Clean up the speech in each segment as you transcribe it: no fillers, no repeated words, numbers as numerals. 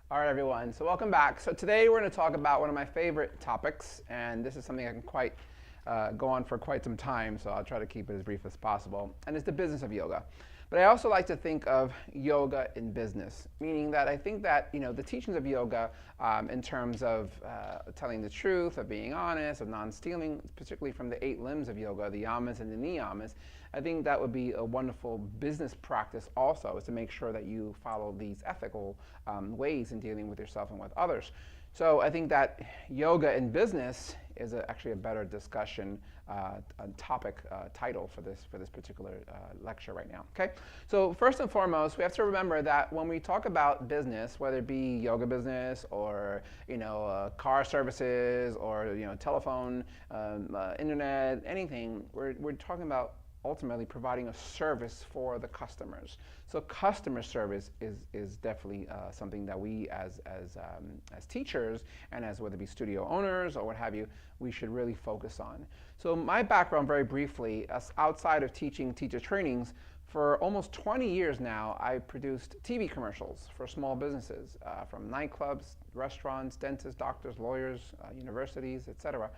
All right, everyone. So welcome back. So today we're going to talk about one of my favorite topics, and this is something I can quite go on for quite some time. So I'll try to keep it as brief as possible. And it's the business of yoga. But I also like to think of yoga in business, meaning that I think that the teachings of yoga, in terms of telling the truth, of being honest, of non-stealing, particularly from the 8 limbs of yoga, the yamas and the niyamas, I think that would be a wonderful business practice also, is to make sure that you follow these ethical ways in dealing with yourself and with others. So I think that yoga in business is actually a better discussion topic title for this particular lecture right now. Okay, so first and foremost, we have to remember that when we talk about business, whether it be yoga business or car services or telephone, internet, anything, we're talking about ultimately providing a service for the customers. So customer service is definitely something that we as teachers and as whether it be studio owners or what have you, we should really focus on. So my background, very briefly, outside of teaching teacher trainings, for almost 20 years now, I produced TV commercials for small businesses, from nightclubs, restaurants, dentists, doctors, lawyers, universities, etc.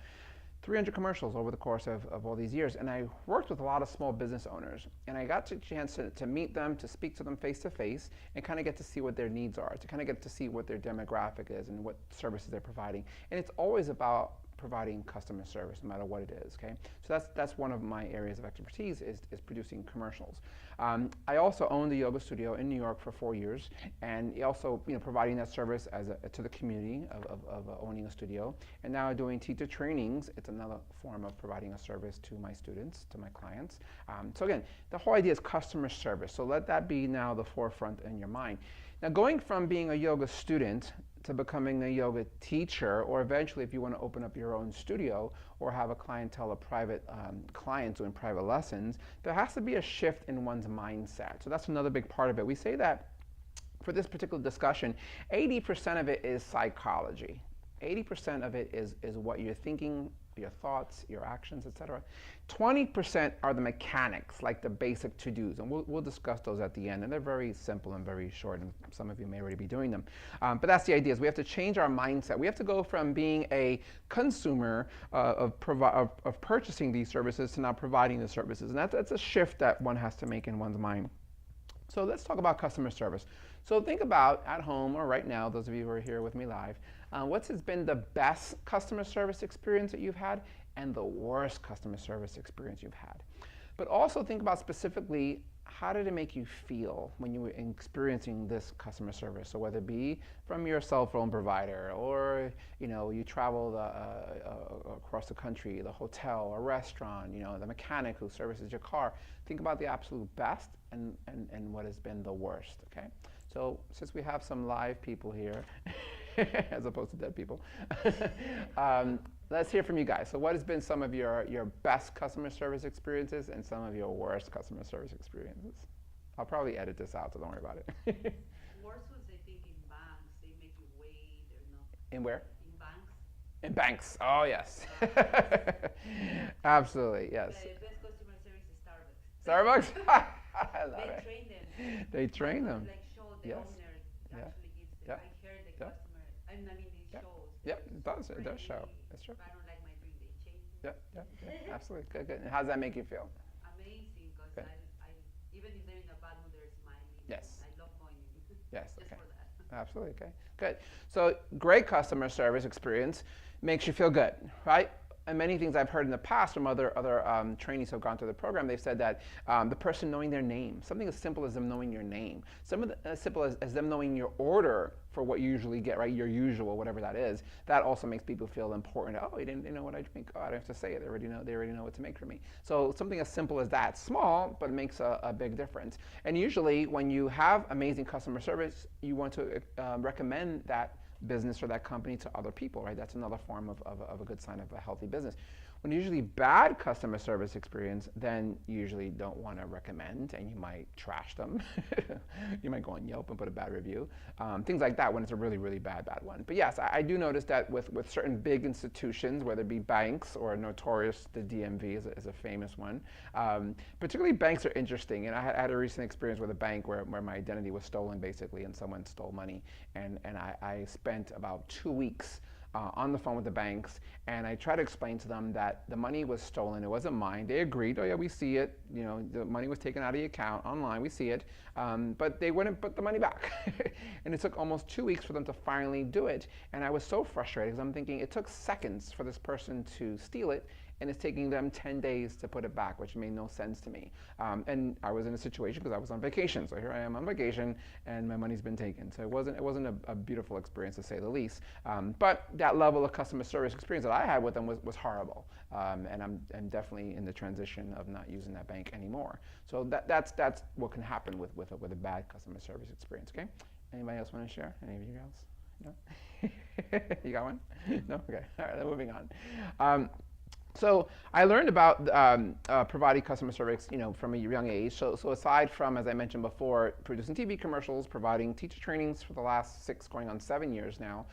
300 commercials over the course of all these years. And I worked with a lot of small business owners. And I got a chance to meet them, to speak to them face to face, and kind of get to see what their needs are, to kind of get to see what their demographic is and what services they're providing. And it's always about providing customer service, no matter what it is, okay? So that's one of my areas of expertise is producing commercials. I also owned a yoga studio in New York for 4 years, and also providing that service to the community of owning a studio. And now doing teacher trainings, it's another form of providing a service to my students, to my clients. So again, the whole idea is customer service. So let that be now the forefront in your mind. Now going from being a yoga student to becoming a yoga teacher, or eventually if you want to open up your own studio or have a clientele of private clients doing private lessons, there has to be a shift in one's mindset. So that's another big part of it. We say that for this particular discussion, 80% of it is psychology. 80% of it is what you're thinking, your thoughts, your actions, etc. 20% are the mechanics, like the basic to-dos, and we'll discuss those at the end, and they're very simple and very short, and some of you may already be doing them. But that's the idea, is we have to change our mindset. We have to go from being a consumer of purchasing these services to now providing the services, and that's a shift that one has to make in one's mind. So let's talk about customer service. So think about at home or right now, those of you who are here with me live, what's been the best customer service experience that you've had and the worst customer service experience you've had. But also think about specifically, how did it make you feel when you were experiencing this customer service? So whether it be from your cell phone provider, or you traveled across the country, the hotel, a restaurant, the mechanic who services your car. Think about the absolute best and what has been the worst, okay? So since we have some live people here, as opposed to dead people, let's hear from you guys. So what has been some of your best customer service experiences and some of your worst customer service experiences? I'll probably edit this out, so don't worry about it. Worst ones, I think, in banks, they make you wait. They're not. In where? In banks. In banks. Oh, yes. Absolutely, yes. The best customer service is Starbucks. Starbucks? I love They it. train them. They train them. Like show the Yes. owner Yeah. actually gives them. Yeah. I heard the Yeah. customer. I mean, these Yeah. shows. Yep, it does. It does show. Friendly. That's true. If I don't like my drink, they change it. Yep, yep, yep. Absolutely. Good, good. And how does that make you feel? Amazing, because Good. I even if they're in a bad mood, they're smiling. Yes. I love going in. Yes, Just okay. for that. Absolutely, okay. Good. So great customer service experience makes you feel good, right? And many things I've heard in the past from other trainees who have gone through the program, they've said that the person knowing their name, something as simple as them knowing your name, as simple as them knowing your order for what you usually get, right? Your usual, whatever that is, that also makes people feel important. Oh, you didn't know what I drink. Oh, I don't have to say it. They already know what to make for me. So something as simple as that, small, but it makes a big difference. And usually when you have amazing customer service, you want to recommend that business or that company to other people, right? That's another form of a good sign of a healthy business. When usually bad customer service experience, then you usually don't want to recommend, and you might trash them. You might go on Yelp and put a bad review. Things like that when it's a really, really bad one. But yes, I do notice that with certain big institutions, whether it be banks or notorious, the DMV is a famous one. Particularly banks are interesting, and I had a recent experience with a bank where my identity was stolen basically, and someone stole money, and I spent about 2 weeks on the phone with the banks, and I tried to explain to them that the money was stolen. It wasn't mine. They agreed. Oh yeah, we see it. You know, the money was taken out of the account online. We see it, but they wouldn't put the money back. And it took almost 2 weeks for them to finally do it. And I was so frustrated because I'm thinking it took seconds for this person to steal it, and it's taking them 10 days to put it back, which made no sense to me. And I was in a situation because I was on vacation. So here I am on vacation, and my money's been taken. So it wasn't a beautiful experience, to say the least. But that level of customer service experience that I had with them was horrible. And I'm definitely in the transition of not using that bank anymore. So that's what can happen with a bad customer service experience. Okay. Anybody else want to share? Any of you guys? No. You got one? No. Okay. All right. Then moving on. So I learned about providing customer service, from a young age. So aside from, as I mentioned before, producing TV commercials, providing teacher trainings for the last 6, going on 7 years now,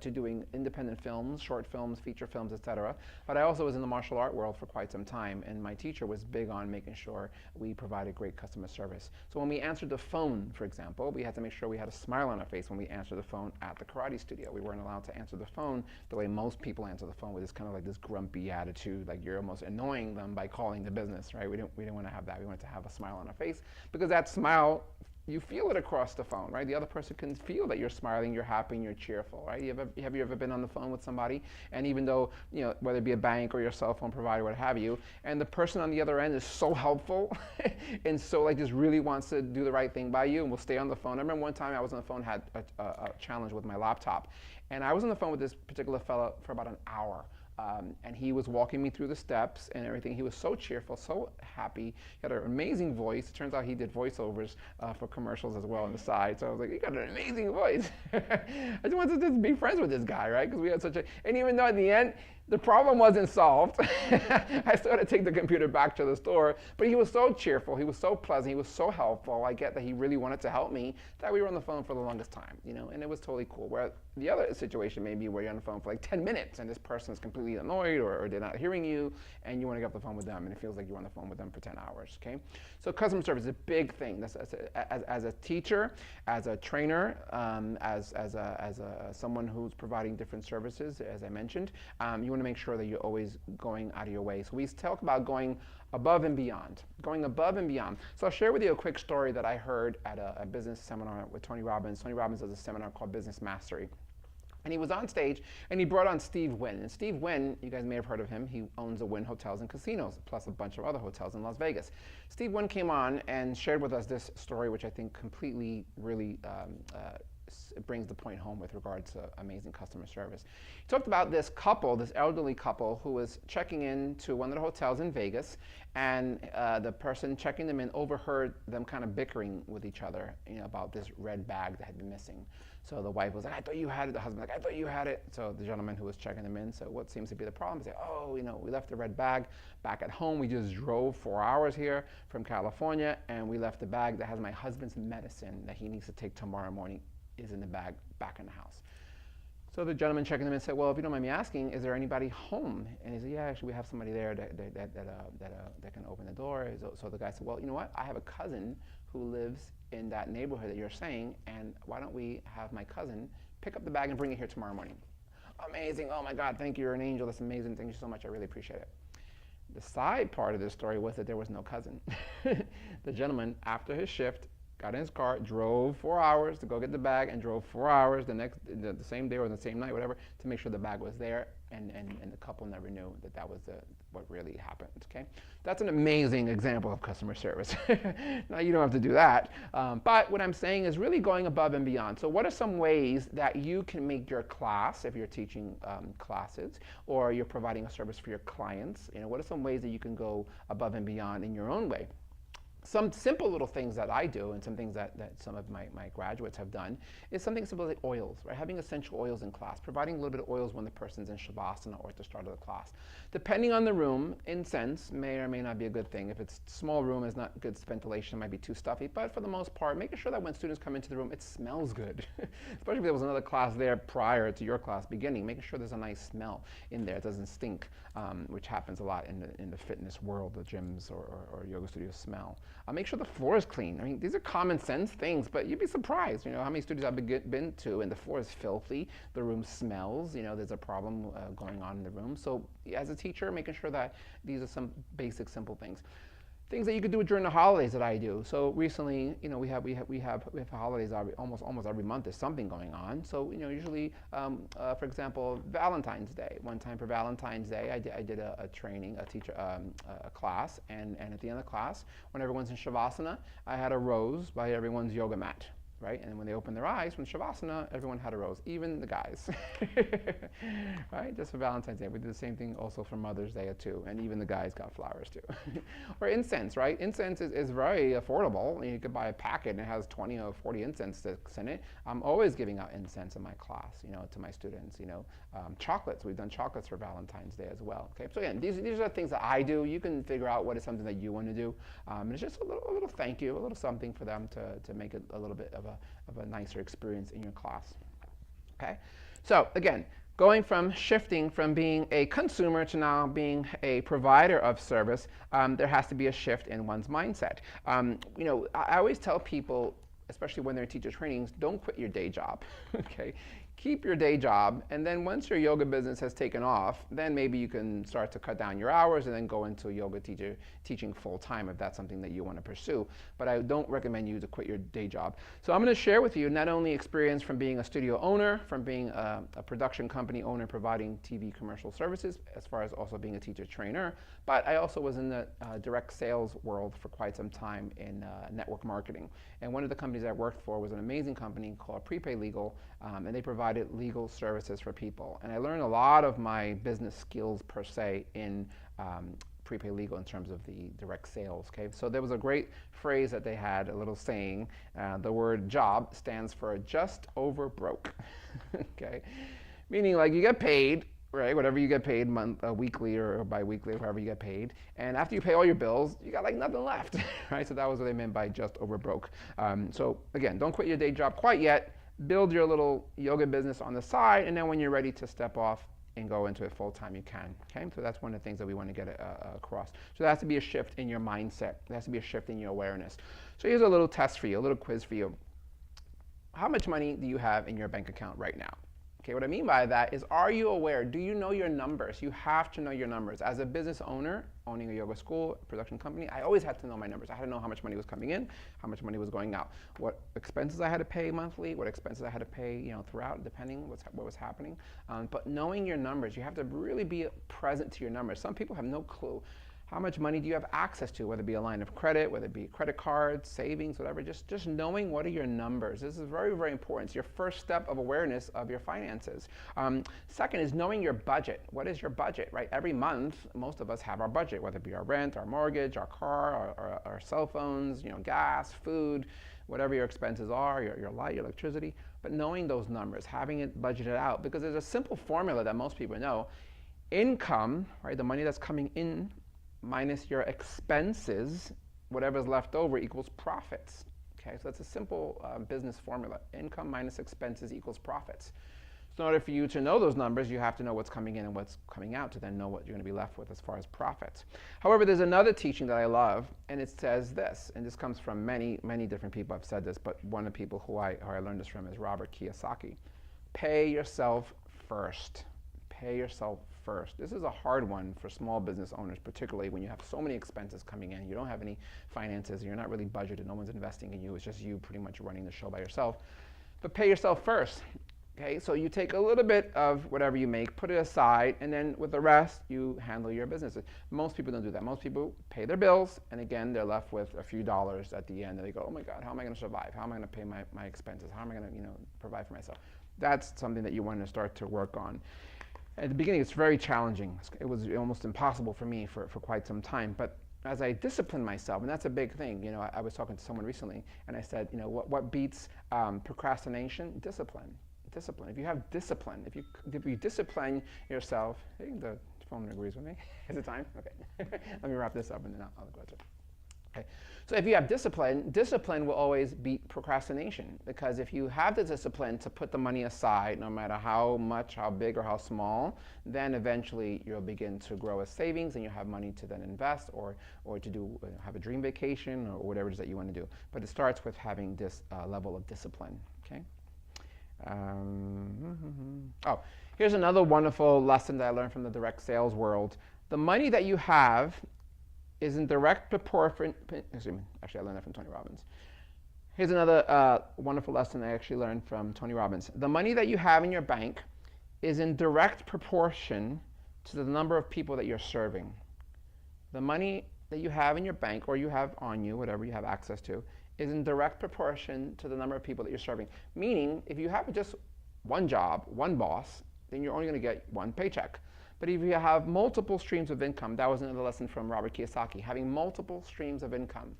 to doing independent films, short films, feature films, etc. But I also was in the martial art world for quite some time, and my teacher was big on making sure we provided great customer service. So when we answered the phone, for example, we had to make sure we had a smile on our face when we answered the phone at the karate studio. We weren't allowed to answer the phone the way most people answer the phone, with this kind of like this grumpy attitude, like you're almost annoying them by calling the business, right? We didn't want to have that. We wanted to have a smile on our face, because that smile, you feel it across the phone, right? The other person can feel that you're smiling, you're happy, and you're cheerful, right? Have you ever been on the phone with somebody, and even though, whether it be a bank or your cell phone provider, what have you, and the person on the other end is so helpful and so like just really wants to do the right thing by you and will stay on the phone. I remember one time I was on the phone, had a challenge with my laptop, and I was on the phone with this particular fellow for about an hour. And he was walking me through the steps and everything. He was so cheerful, so happy. He had an amazing voice. It turns out he did voiceovers for commercials as well on the side. So I was like, you got an amazing voice. I just wanted to just be friends with this guy, right? Because we had and even though at the end, the problem wasn't solved. I still had to take the computer back to the store, but he was so cheerful, he was so pleasant, he was so helpful. I get that he really wanted to help me, that we were on the phone for the longest time, and it was totally cool. Where the other situation may be where you're on the phone for like 10 minutes and this person is completely annoyed or they're not hearing you, and you want to get off the phone with them, and it feels like you're on the phone with them for 10 hours, okay? So customer service is a big thing. As a teacher, as a trainer, as someone who's providing different services, as I mentioned, you want to make sure that you're always going out of your way. So we talk about going above and beyond, going above and beyond. So I'll share with you a quick story that I heard at a business seminar with Tony Robbins. Tony Robbins does a seminar called Business Mastery. And he was on stage, and he brought on Steve Wynn. And Steve Wynn, you guys may have heard of him. He owns the Wynn Hotels and Casinos, plus a bunch of other hotels in Las Vegas. Steve Wynn came on and shared with us this story, which I think completely really brings the point home with regards to amazing customer service. He talked about this couple, this elderly couple, who was checking in to one of the hotels in Vegas, and the person checking them in overheard them kind of bickering with each other, about this red bag that had been missing. So the wife was like, I thought you had it. The husband was like, I thought you had it. So the gentleman who was checking them in said, what seems to be the problem? He said, we left the red bag back at home. We just drove 4 hours here from California, and we left the bag that has my husband's medicine that he needs to take tomorrow morning is in the bag back in the house. So the gentleman checking them in said, well, if you don't mind me asking, is there anybody home? And he said, yeah, actually we have somebody there that can open the door. So the guy said, well, you know what? I have a cousin who lives in that neighborhood that you're saying, and why don't we have my cousin pick up the bag and bring it here tomorrow morning? Amazing. Oh my God, thank you. You're an angel. That's amazing. Thank you so much. I really appreciate it. The side part of this story was that there was no cousin. The gentleman, after his shift, got in his car, drove 4 hours to go get the bag, and drove 4 hours the same day or the same night, whatever, to make sure the bag was there, and the couple never knew that was what really happened, okay? That's an amazing example of customer service. Now, you don't have to do that, but what I'm saying is really going above and beyond. So what are some ways that you can make your class, if you're teaching classes, or you're providing a service for your clients, what are some ways that you can go above and beyond in your own way? some simple little things that I do and some things that some of my graduates have done is something simple like oils, right? Having essential oils in class, providing a little bit of oils when the person's in Shavasana or at the start of the class. Depending on the room, incense may or may not be a good thing. If it's a small room, it's not good ventilation, it might be too stuffy, but for the most part, making sure that when students come into the room, it smells good. Especially if there was another class there prior to your class beginning, making sure there's a nice smell in there, it doesn't stink, which happens a lot in the fitness world, the gyms or yoga studios smell. Make sure the floor is clean. I mean, these are common sense things, but you'd be surprised, how many studios I've been to, and the floor is filthy, the room smells, there's a problem going on in the room. So as a teacher, making sure that these are some basic, simple things. Things that you could do during the holidays that I do. So recently, we have holidays almost every month. There's something going on. So usually, for example, Valentine's Day. One time for Valentine's Day, I did a training, a class, and at the end of the class, when everyone's in Shavasana, I had a rose by everyone's yoga mat. Right? And when they opened their eyes from Shavasana, everyone had a rose, even the guys. Right? Just for Valentine's Day. We did the same thing also for Mother's Day too, and even the guys got flowers too. Or incense, right? Incense is very affordable. You could buy a packet and it has 20 or 40 incense sticks in it. I'm always giving out incense in my class, to my students. Chocolates. We've done chocolates for Valentine's Day as well. Okay. So again, these are things that I do. You can figure out what is something that you want to do. And it's just a little thank you, a little something for them to make it a little bit of a nicer experience in your class. Okay, so again, shifting from being a consumer to now being a provider of service, there has to be a shift in one's mindset. I always tell people, especially when they're in teacher trainings, don't quit your day job. Okay, keep your day job, and then once your yoga business has taken off, then maybe you can start to cut down your hours and then go into yoga teaching full time if that's something that you want to pursue. But I don't recommend you to quit your day job. So I'm going to share with you not only experience from being a studio owner, from being a production company owner providing TV commercial services, as far as also being a teacher trainer, but I also was in the direct sales world for quite some time in network marketing. And one of the companies I worked for was an amazing company called Prepay Legal, and they provided legal services for people. And I learned a lot of my business skills per se in Prepay Legal in terms of the direct sales. Okay, so there was a great phrase that they had, a little saying. The word job stands for just over broke. Okay, meaning like you get paid, right? Whatever you get paid weekly or bi-weekly, or however you get paid. And after you pay all your bills, you got like nothing left, right? So that was what they meant by just over broke. So again, don't quit your day job quite yet. Build your little yoga business on the side, and then when you're ready to step off and go into it full time, you can. Okay, so that's one of the things that we want to get across. So there has to be a shift in your mindset. There has to be a shift in your awareness. So here's a little test for you, a little quiz for you. How much money do you have in your bank account right now? Okay, what I mean by that is, are you aware? Do you know your numbers? You have to know your numbers. As a business owner, owning a yoga school, a production company, I always had to know my numbers. I had to know how much money was coming in, how much money was going out, what expenses I had to pay monthly, what expenses I had to pay, throughout, depending what was happening. But knowing your numbers, you have to really be present to your numbers. Some people have no clue. How much money do you have access to, whether it be a line of credit, whether it be credit cards, savings, whatever, just knowing what are your numbers. This is very, very important. It's your first step of awareness of your finances. Second is knowing your budget. What is your budget, right? Every month, most of us have our budget, whether it be our rent, our mortgage, our car, our cell phones, gas, food, whatever your expenses are, your light, your electricity. But knowing those numbers, having it budgeted out, because there's a simple formula that most people know. Income, right, the money that's coming in, minus your expenses, whatever's left over equals profits. Okay, so that's a simple business formula. Income minus expenses equals profits. So in order for you to know those numbers, you have to know what's coming in and what's coming out to then know what you're going to be left with as far as profits. However, there's another teaching that I love, and it says this, and this comes from many, many different people have said this, but one of the people who I learned this from is Robert Kiyosaki. Pay yourself first. Pay yourself first. This is a hard one for small business owners, particularly when you have so many expenses coming in, you don't have any finances, you're not really budgeted, no one's investing in you, it's just you pretty much running the show by yourself. But pay yourself first. Okay, so you take a little bit of whatever you make, put it aside, and then with the rest, you handle your businesses. Most people don't do that. Most people pay their bills, and again, they're left with a few dollars at the end, and they go, oh my God, how am I going to survive? How am I going to pay my expenses? How am I going to provide for myself? That's something that you want to start to work on. At the beginning, it's very challenging. It was almost impossible for me for quite some time, but as I discipline myself, and that's a big thing. You know, I was talking to someone recently, and I said, you know, what beats procrastination? Discipline. Discipline. If you have discipline, if you discipline yourself, hey, the phone agrees with me. Is it time? Okay. Let me wrap this up, and then I'll go to it. Okay. So if you have discipline, discipline will always beat procrastination, because if you have the discipline to put the money aside, no matter how much, how big, or how small, then eventually you'll begin to grow a savings, and you'll have money to then invest or to do have a dream vacation or whatever it is that you want to do. But it starts with having this level of discipline. Okay. Oh, here's another wonderful lesson that I learned from the direct sales world. The money that you have is in direct proportion. Excuse me. Actually, I learned that from Tony Robbins. Here's another wonderful lesson I actually learned from Tony Robbins. The money that you have in your bank is in direct proportion to the number of people that you're serving. The money that you have in your bank, or you have on you, whatever you have access to, is in direct proportion to the number of people that you're serving. Meaning, if you have just one job, one boss, then you're only going to get one paycheck. But if you have multiple streams of income, that was another lesson from Robert Kiyosaki, having multiple streams of income.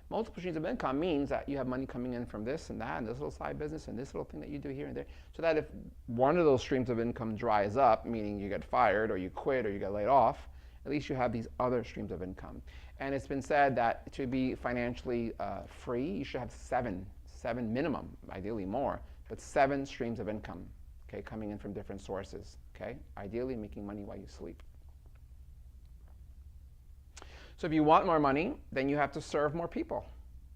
Multiple streams of income means that you have money coming in from this and that, and this little side business, and this little thing that you do here and there, so that if one of those streams of income dries up, meaning you get fired, or you quit, or you get laid off, at least you have these other streams of income. And it's been said that to be financially free, you should have seven minimum, ideally more, but 7 streams of income, okay, coming in from different sources. Okay, ideally making money while you sleep. So if you want more money, then you have to serve more people,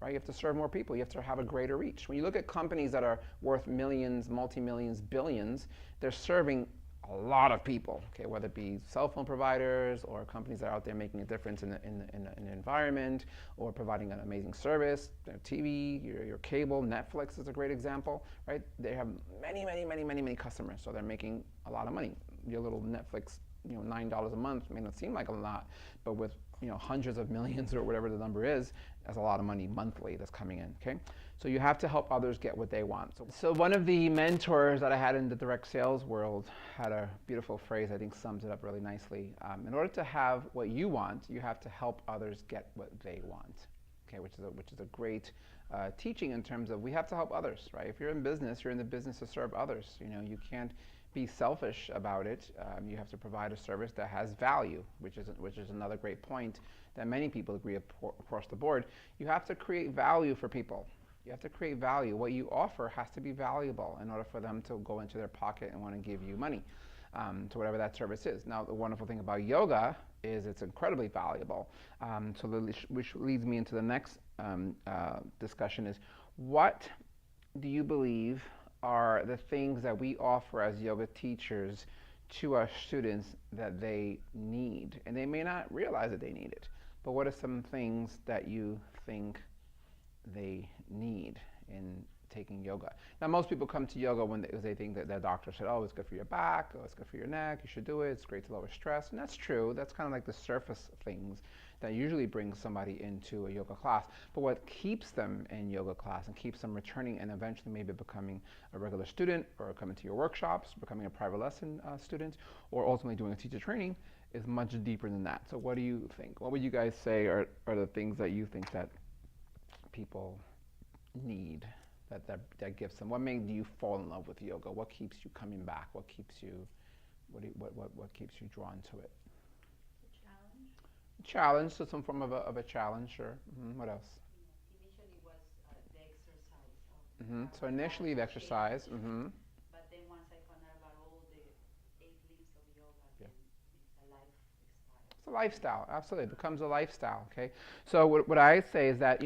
right? You have to serve more people. You have to have a greater reach. When you look at companies that are worth millions, multi-millions, billions, they're serving a lot of people, okay, whether it be cell phone providers or companies that are out there making a difference in the environment, or providing an amazing service. TV, your cable, Netflix is a great example, right? They have many customers, so they're making a lot of money. Your little Netflix, $9 a month may not seem like a lot, but with hundreds of millions or whatever the number is, that's a lot of money monthly that's coming in. Okay, so you have to help others get what they want. So one of the mentors that I had in the direct sales world had a beautiful phrase I think sums it up really nicely. In order to have what you want, you have to help others get what they want. Okay, which is a great teaching in terms of we have to help others, right? If you're in business, you're in the business to serve others. You can't be selfish about it. You have to provide a service that has value, which is another great point that many people agree across the board. You have to create value for people. You have to create value. What you offer has to be valuable in order for them to go into their pocket and want to give you money to whatever that service is. Now, the wonderful thing about yoga is it's incredibly valuable. Which leads me into the next discussion is, what do you believe are the things that we offer as yoga teachers to our students that they need? And they may not realize that they need it, but what are some things that you think they need in taking yoga? Now, most people come to yoga when they think that their doctor said, oh, it's good for your back, oh, it's good for your neck, you should do it, it's great to lower stress. And that's true. That's kind of like the surface things that usually brings somebody into a yoga class. But what keeps them in yoga class and keeps them returning and eventually maybe becoming a regular student, or coming to your workshops, becoming a private lesson student, or ultimately doing a teacher training, is much deeper than that. So what do you think? What would you guys say are the things that you think that people need, that gives them? What made you fall in love with yoga? What keeps you coming back? What keeps you drawn to it? Challenge, so some form of a challenge, sure. What else? Initially was the exercise. So initially the exercise. But then once I found out about all the 8 limbs of yoga, Yeah. it's a lifestyle. It's a lifestyle, absolutely. It becomes a lifestyle, okay? So what I say is that,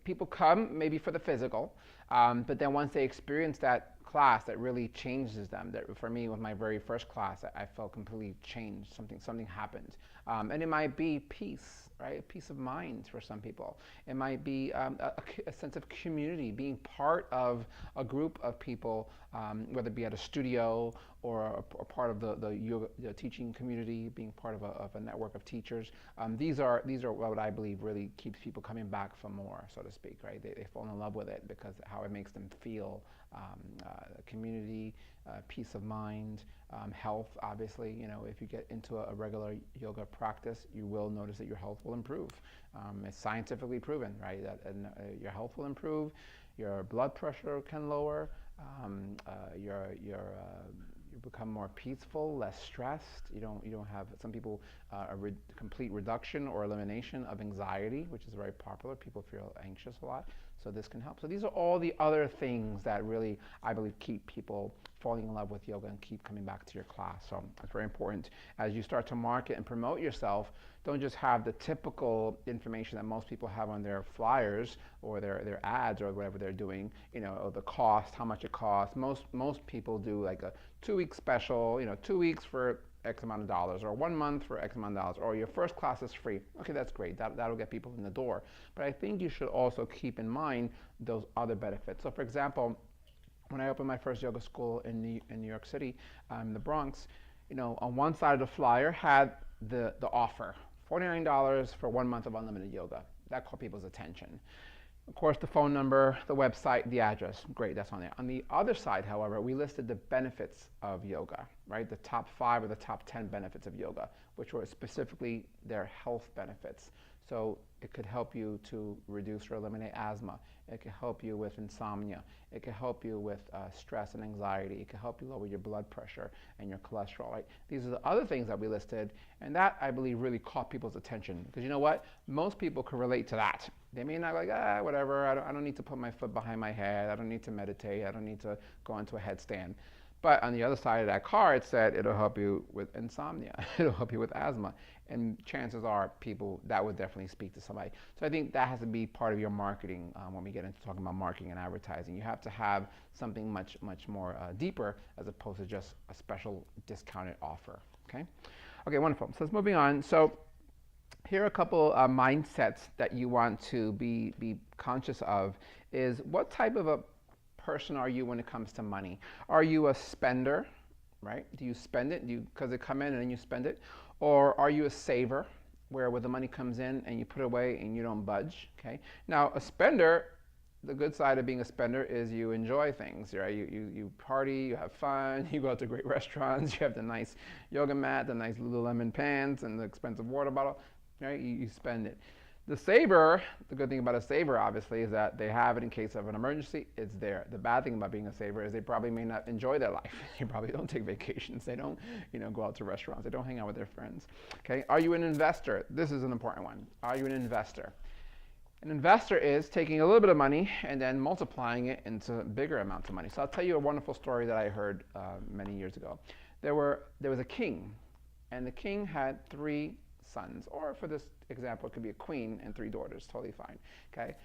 people come maybe for the physical, but then once they experience that class, that really changes them. That for me, with my very first class, I felt completely changed. Something happened. And it might be peace, right? Peace of mind for some people. It might be a sense of community, being part of a group of people, whether it be at a studio or a part of the yoga teaching community, being part of a network of teachers. These are what I believe really keeps people coming back for more, so to speak, right? They fall in love with it because how it makes them feel community, peace of mind, health. Obviously, if you get into a regular yoga practice, you will notice that your health will improve. It's scientifically proven, right? That your health will improve, your blood pressure can lower, you become more peaceful, less stressed. You don't have, some people, complete reduction or elimination of anxiety, which is very popular. People feel anxious a lot, so this can help. So these are all the other things that really, I believe, keep people falling in love with yoga and keep coming back to your class. So it's very important as you start to market and promote yourself. Don't just have the typical information that most people have on their flyers or their ads or whatever they're doing, or the cost, how much it costs. Most people do like a 2-week special, 2 weeks for X amount of dollars, or 1 month for X amount of dollars, or your first class is free. Okay, that's great. That'll get people in the door. But I think you should also keep in mind those other benefits. So for example, when I opened my first yoga school in New York City, the Bronx, on one side of the flyer had the offer, $49 for 1 month of unlimited yoga. That caught people's attention. Of course, the phone number, the website, the address, great, that's on there. On the other side, however, we listed the benefits of yoga, right? The top 5 or the top 10 benefits of yoga, which were specifically their health benefits. So it could help you to reduce or eliminate asthma. It could help you with insomnia. It could help you with stress and anxiety. It could help you lower your blood pressure and your cholesterol, right? These are the other things that we listed, and that, I believe, really caught people's attention. Because you know what? Most people can relate to that. They may not like, whatever, I don't need to put my foot behind my head. I don't need to meditate. I don't need to go into a headstand. But on the other side of that card, it said it'll help you with insomnia. It'll help you with asthma. And chances are that would definitely speak to somebody. So I think that has to be part of your marketing when we get into talking about marketing and advertising. You have to have something much, much more deeper as opposed to just a special discounted offer, okay? Okay, wonderful. So let's moving on. So here are a couple mindsets that you want to be conscious of is what type of a person are you when it comes to money? Are you a spender, right? Do you spend it because it come in and then you spend it? Or are you a saver where the money comes in and you put it away and you don't budge, okay? Now, a spender, the good side of being a spender is you enjoy things, right? You party, you have fun, you go out to great restaurants, you have the nice yoga mat, the nice Lululemon pants, and the expensive water bottle, right? You spend it. The saver, the good thing about a saver, obviously, is that they have it in case of an emergency. It's there. The bad thing about being a saver is they probably may not enjoy their life. They probably don't take vacations. They don't, go out to restaurants. They don't hang out with their friends. Okay. Are you an investor? This is an important one. Are you an investor? An investor is taking a little bit of money and then multiplying it into bigger amounts of money. So I'll tell you a wonderful story that I heard many years ago. There was a king, and the king had 3 sons, or for this example, it could be a queen and 3 daughters, totally fine, okay?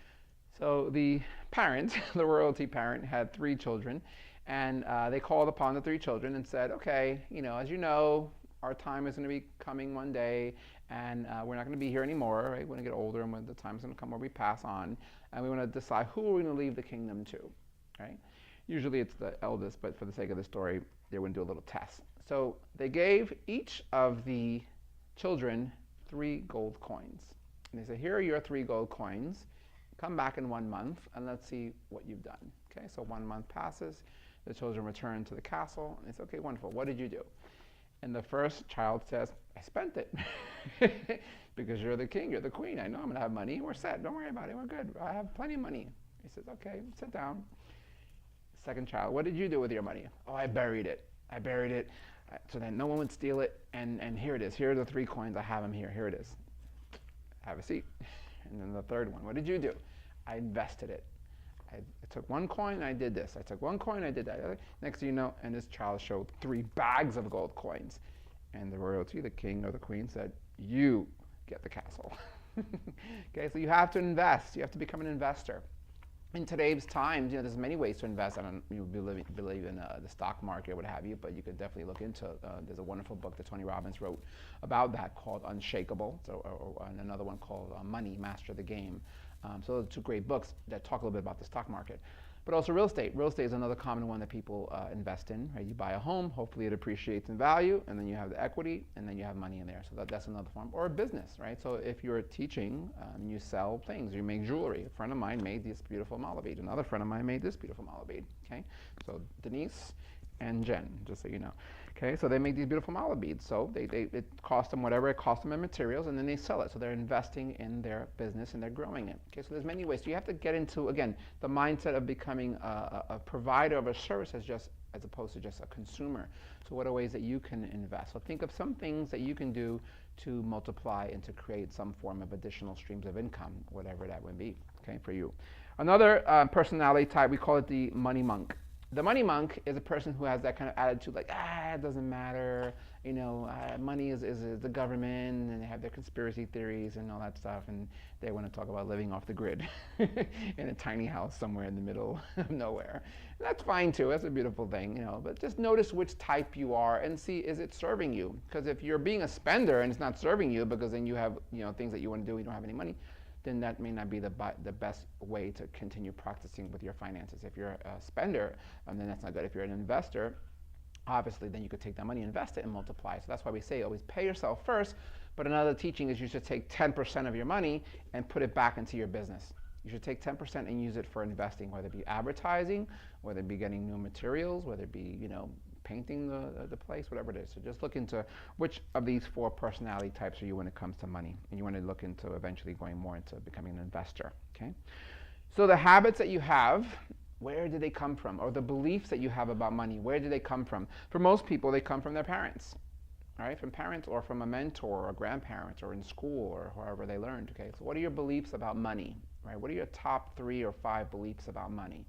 So the parent, the royalty parent, had 3 children, and they called upon the 3 children and said, okay, as you know, our time is going to be coming one day, and we're not going to be here anymore, right? We're going to get older, and when the time's going to come where we pass on, and we want to decide who we're going to leave the kingdom to, right? Usually it's the eldest, but for the sake of the story, they would do a little test. So they gave each of the children 3 gold coins. And they said, here are your 3 gold coins. Come back in 1 month and let's see what you've done. Okay, so 1 month passes. The children return to the castle. And they say, okay, wonderful. What did you do? And the first child says, I spent it. Because you're the king, you're the queen. I know I'm going to have money. We're set. Don't worry about it. We're good. I have plenty of money. He says, okay, sit down. Second child, what did you do with your money? Oh, I buried it. I buried it so that no one would steal it, and here it is. Here are the 3 coins. I have them here. Here it is. Have a seat. And then the third one, what did you do? I invested it. I took 1 coin and I did this. I took 1 coin and I did that. Next thing you know, and this child showed 3 bags of gold coins. And the royalty, the king or the queen, said, you get the castle. Okay, so you have to invest. You have to become an investor. In today's times, there's many ways to invest. I don't believe in the stock market or what have you, but you could definitely look into. There's a wonderful book that Tony Robbins wrote about that called Unshakable, and another one called Money, Master the Game. So those are 2 great books that talk a little bit about the stock market. But also real estate. Real estate is another common one that people invest in. Right? You buy a home, hopefully it appreciates in value, and then you have the equity, and then you have money in there. So that's another form. Or a business, right? So if you're teaching, you sell things, you make jewelry. A friend of mine made this beautiful mala bead. Another friend of mine made this beautiful mala bead. Okay, so Denise and Jen, just so you know. Okay, so they make these beautiful mala beads. So it costs them whatever it costs them in materials, and then they sell it. So they're investing in their business and they're growing it. Okay, so there's many ways. So you have to get into, again, the mindset of becoming a provider of a service as opposed to just a consumer. So what are ways that you can invest? So think of some things that you can do to multiply and to create some form of additional streams of income, whatever that would be, okay, for you. Another personality type, we call it the money monk. The money monk is a person who has that kind of attitude like, it doesn't matter, money is the government, and they have their conspiracy theories and all that stuff, and they want to talk about living off the grid in a tiny house somewhere in the middle of nowhere. And that's fine too, that's a beautiful thing, but just notice which type you are and see, is it serving you? Because if you're being a spender and it's not serving you because then you have things that you want to do, you don't have any money, then that may not be the best way to continue practicing with your finances. If you're a spender, then that's not good. If you're an investor, obviously then you could take that money, invest it, and multiply. So that's why we say always pay yourself first, but another teaching is you should take 10% of your money and put it back into your business. You should take 10% and use it for investing, whether it be advertising, whether it be getting new materials, whether it be, painting the place, whatever it is. So just look into which of these 4 personality types are you when it comes to money. And you want to look into eventually going more into becoming an investor, okay? So the habits that you have, where did they come from? Or the beliefs that you have about money, where did they come from? For most people, they come from their parents, right? From parents or from a mentor or grandparents or in school or wherever they learned, okay? So what are your beliefs about money, right? What are your top 3 or 5 beliefs about money?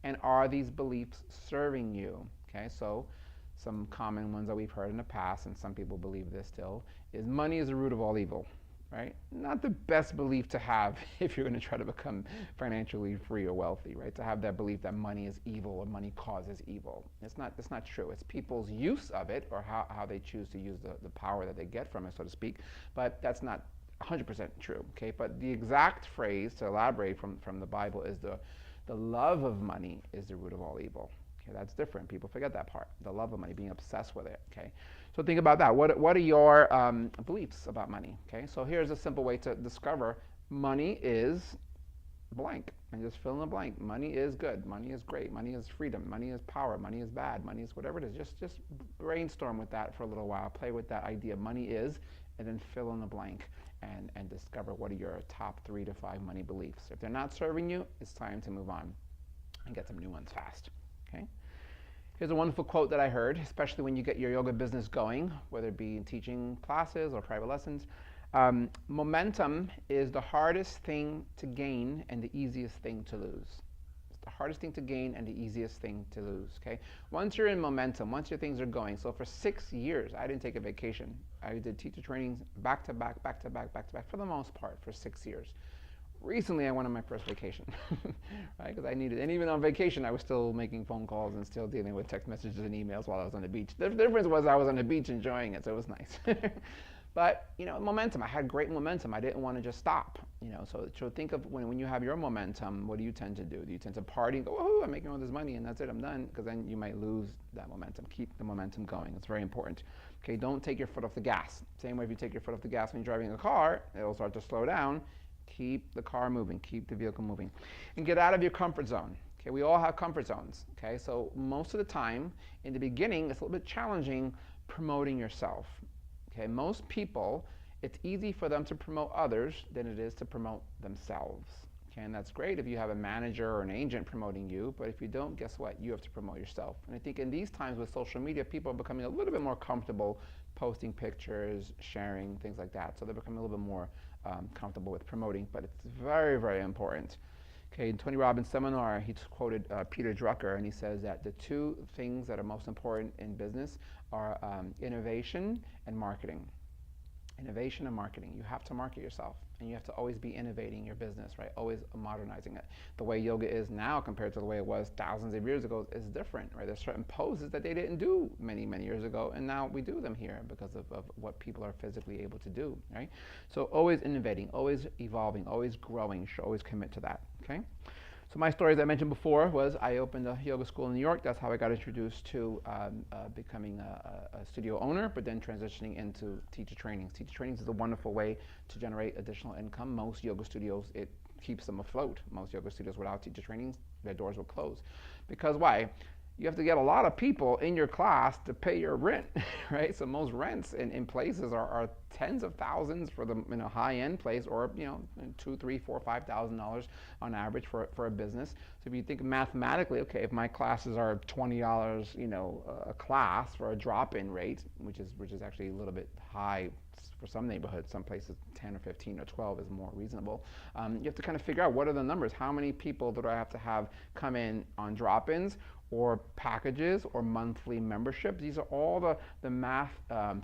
And are these beliefs serving you, okay? So some common ones that we've heard in the past, and some people believe this still, is money is the root of all evil, right? Not the best belief to have if you're going to try to become financially free or wealthy, right? To have that belief that money is evil or money causes evil. It's not true. It's people's use of it or how they choose to use the power that they get from it, so to speak. But that's not 100% true, okay? But the exact phrase to elaborate from the Bible is the love of money is the root of all evil. Okay, that's different. People forget that part. The love of money, being obsessed with it. Okay, so think about that. What are your beliefs about money? Okay, so here's a simple way to discover money is blank, and just fill in the blank. Money is good. Money is great. Money is freedom. Money is power. Money is bad. Money is whatever it is. Just brainstorm with that for a little while. Play with that idea. Money is, and then fill in the blank and discover what are your top 3 to 5 money beliefs. If they're not serving you, it's time to move on and get some new ones fast. Okay. Here's a wonderful quote that I heard, especially when you get your yoga business going, whether it be in teaching classes or private lessons. Momentum is the hardest thing to gain and the easiest thing to lose. It's the hardest thing to gain and the easiest thing to lose, okay? Once you're in momentum, once your things are going, so for 6 years, I didn't take a vacation. I did teacher trainings back to back, back to back, back to back, for the most part, for 6 years. Recently, I went on my first vacation, right? Because I needed, and even on vacation, I was still making phone calls and still dealing with text messages and emails while I was on the beach. The difference was I was on the beach enjoying it, so it was nice. But, momentum, I had great momentum. I didn't want to just stop, So think of when you have your momentum, what do you tend to do? Do you tend to party and go, oh, I'm making all this money and that's it, I'm done? Because then you might lose that momentum. Keep the momentum going. It's very important. Okay, don't take your foot off the gas. Same way if you take your foot off the gas when you're driving a car, it'll start to slow down. Keep the car moving, keep the vehicle moving. And get out of your comfort zone. Okay, we all have comfort zones. Okay, so most of the time, in the beginning, it's a little bit challenging promoting yourself. Okay, most people, it's easy for them to promote others than it is to promote themselves. Okay, and that's great if you have a manager or an agent promoting you, but if you don't, guess what? You have to promote yourself. And I think in these times with social media, people are becoming a little bit more comfortable posting pictures, sharing, things like that. So they're becoming a little bit more comfortable with promoting, but it's very, very important. Okay, in Tony Robbins' seminar, he quoted Peter Drucker, and he says that the 2 things that are most important in business are innovation and marketing. Innovation and marketing. You have to market yourself, and you have to always be innovating your business, right? Always modernizing it. The way yoga is now compared to the way it was thousands of years ago is different, right? There's certain poses that they didn't do many, many years ago, and now we do them here because of what people are physically able to do, right? So always innovating, always evolving, always growing. You should always commit to that, okay? So my story, as I mentioned before, was I opened a yoga school in New York. That's how I got introduced to becoming a studio owner, but then transitioning into teacher trainings. Teacher trainings is a wonderful way to generate additional income. Most yoga studios, it keeps them afloat. Most yoga studios without teacher trainings, their doors will close. Because why? You have to get a lot of people in your class to pay your rent, right? So most rents in places are tens of thousands for the high-end place, or $2,000, $3,000, $4,000, $5,000 on average for a business. So if you think mathematically, okay, if my classes are $20, a class for a drop-in rate, which is actually a little bit high for some neighborhoods, some places 10 or 15 or 12 is more reasonable. You have to kind of figure out what are the numbers. How many people do I have to have come in on drop-ins, or packages, or monthly membership? These are all the math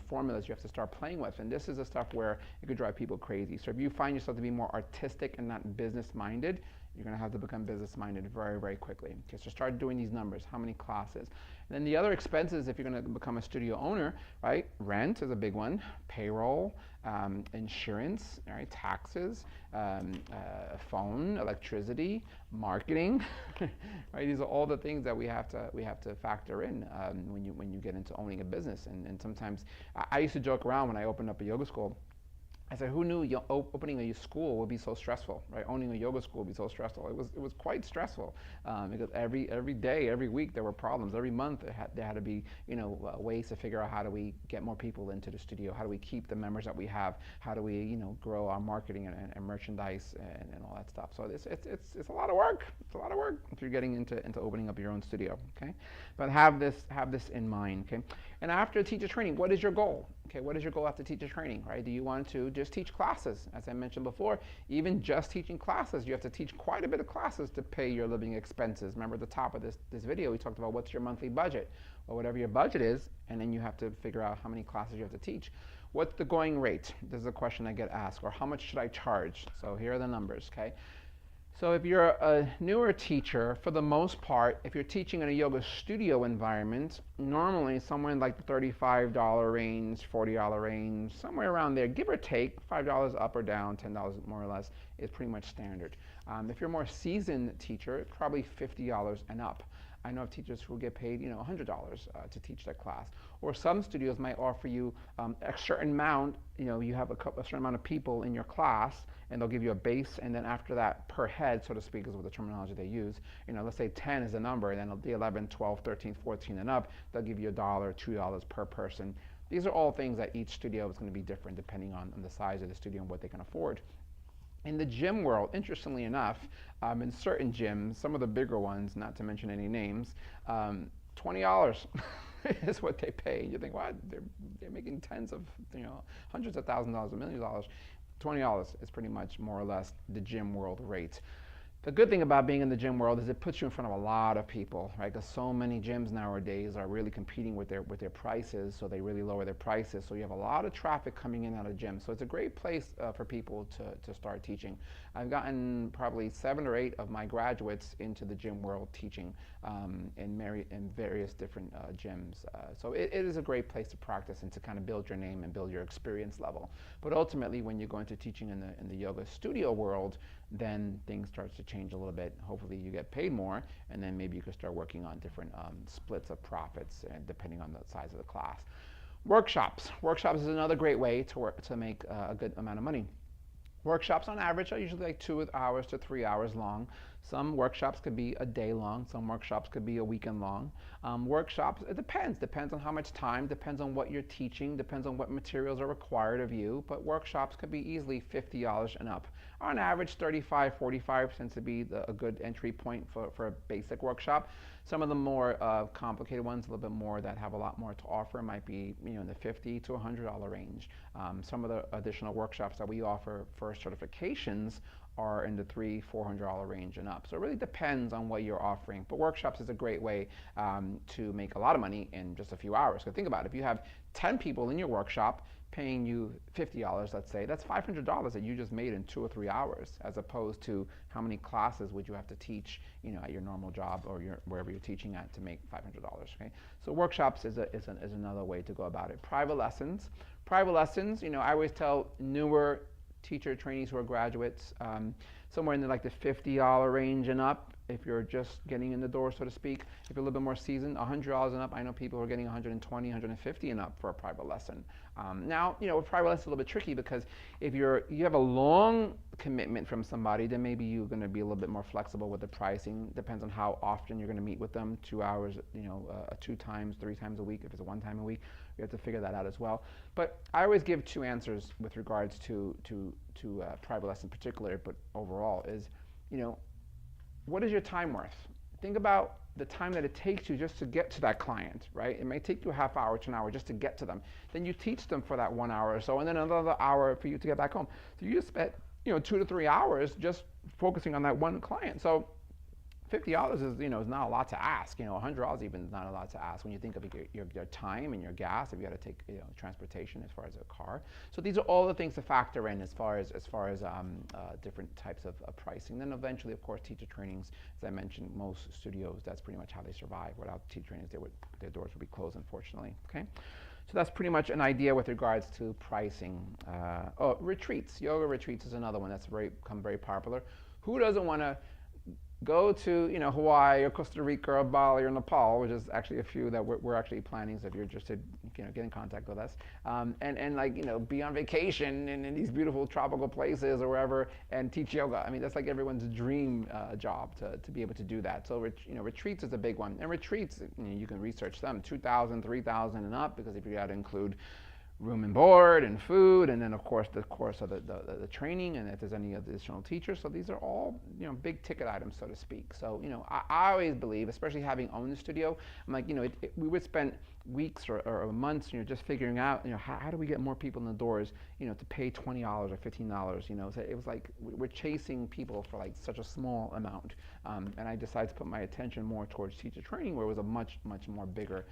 formulas you have to start playing with. And this is the stuff where it could drive people crazy. So if you find yourself to be more artistic and not business-minded, you're going to have to become business-minded very, very quickly. Okay, so start doing these numbers. How many classes? And then the other expenses, if you're going to become a studio owner, right? Rent is a big one. Payroll, insurance, right? Taxes, phone, electricity, marketing, right? These are all the things that we have to factor in when you get into owning a business. And sometimes I used to joke around when I opened up a yoga school. I said, who knew opening a school would be so stressful, right? Owning a yoga school would be so stressful. It was quite stressful because every day, every week there were problems. Every month there had to be ways to figure out how do we get more people into the studio? How do we keep the members that we have? How do we grow our marketing and merchandise and all that stuff? So it's a lot of work. It's a lot of work if you're getting into opening up your own studio. Okay, but have this in mind. Okay, and after teacher training, what is your goal? Okay, what is your goal after teacher training, right? Do you want to just teach classes? As I mentioned before, even just teaching classes, you have to teach quite a bit of classes to pay your living expenses. Remember at the top of this video, we talked about what's your monthly budget. Well, whatever your budget is, and then you have to figure out how many classes you have to teach. What's the going rate? This is a question I get asked. Or how much should I charge? So here are the numbers, okay? So if you're a newer teacher, for the most part, if you're teaching in a yoga studio environment, normally somewhere in like the $35 range, $40 range, somewhere around there, give or take, $5 up or down, $10 more or less, is pretty much standard. If you're a more seasoned teacher, probably $50 and up. I know of teachers who get paid, $100 to teach that class. Or some studios might offer you a certain amount. You have a certain amount of people in your class, and they'll give you a base, and then after that, per head, so to speak, is what the terminology they use. Let's say 10 is the number, and then the 11, 12, 13, 14, and up, they'll give you $1, $2 per person. These are all things that each studio is going to be different depending on the size of the studio and what they can afford. In the gym world, interestingly enough, in certain gyms, some of the bigger ones, not to mention any names, $20 is what they pay. You think, what? They're making tens of, hundreds of thousands of dollars, $1 million. $20 is pretty much more or less the gym world rate. The good thing about being in the gym world is it puts you in front of a lot of people, right? Because so many gyms nowadays are really competing with their prices, so they really lower their prices. So you have a lot of traffic coming in out of gyms. So it's a great place for people to start teaching. I've gotten probably 7 or 8 of my graduates into the gym world teaching in various different gyms. So it is a great place to practice and to kind of build your name and build your experience level. But ultimately, when you go into teaching in the yoga studio world, then things start to change a little bit. Hopefully you get paid more, and then maybe you can start working on different splits of profits depending on the size of the class. Workshops. Workshops is another great way to make a good amount of money. Workshops on average are usually like 2 hours to 3 hours long. Some workshops could be a day long. Some workshops could be a weekend long. Workshops, it depends on how much time, depends on what you're teaching, depends on what materials are required of you, but workshops could be easily $50 and up. On average, $35, $45 tends to be a good entry point for a basic workshop. Some of the more complicated ones, a little bit more, that have a lot more to offer, might be in the $50 to $100 range. Some of the additional workshops that we offer for certifications are in the $300, $400 range and up. So it really depends on what you're offering. But workshops is a great way to make a lot of money in just a few hours. So think about it. If you have 10 people in your workshop paying you $50, let's say, that's $500 that you just made in 2 or 3 hours, as opposed to how many classes would you have to teach, at your normal job or wherever you're teaching at to make $500. Okay, so workshops is another way to go about it. Private lessons, I always tell newer teacher trainees who are graduates, somewhere in the $50 range and up If you're just getting in the door, so to speak, if you're a little bit more seasoned, $100 and up. I know people who are getting 120, 150 and up for a private lesson. Now, with private lessons, it's a little bit tricky because if you have a long commitment from somebody, then maybe you're going to be a little bit more flexible with the pricing. Depends on how often you're going to meet with them. 2 hours, 2 times, 3 times a week. If it's a 1 time a week, you have to figure that out as well. But I always give 2 answers with regards to private lesson in particular, but overall is, what is your time worth? Think about the time that it takes you just to get to that client, right? It may take you a half hour to an hour just to get to them. Then you teach them for that 1 hour or so, and then another hour for you to get back home. So you just spent, 2 to 3 hours just focusing on that one client. So $50 is, is not a lot to ask. $100 even is not a lot to ask when you think of your time and your gas, if you got to take, transportation as far as a car. So these are all the things to factor in as far as different types of pricing. Then eventually, of course, teacher trainings. As I mentioned, most studios, that's pretty much how they survive. Without teacher trainings, their doors would be closed, unfortunately. Okay. So that's pretty much an idea with regards to pricing. Retreats. Yoga retreats is another one that's become very popular. Who doesn't want to go to Hawaii or Costa Rica or Bali or Nepal, which is actually a few that we're actually planning. So if you're interested, get in contact with us, and be on vacation in these beautiful tropical places or wherever and teach yoga. I mean, that's like everyone's dream job to be able to do that. So retreats is a big one, and retreats, you can research them, 2,000, 3,000 and up, because if you got to include room and board and food, and then of course the course of the training, and if there's any additional teachers. So these are all big ticket items, so to speak. So I always believe, especially having owned the studio, I'm like, we would spend weeks or months just figuring out how do we get more people in the doors to pay $20 or $15. So it was like we're chasing people for like such a small amount, and I decided to put my attention more towards teacher training, where it was a much more bigger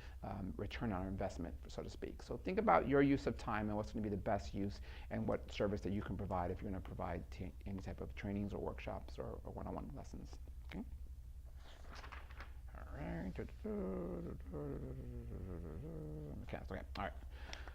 return on our investment, so to speak. So think about your use of time and what's going to be the best use and what service that you can provide if you're going to provide any type of trainings or workshops or one-on-one lessons. Okay. Okay.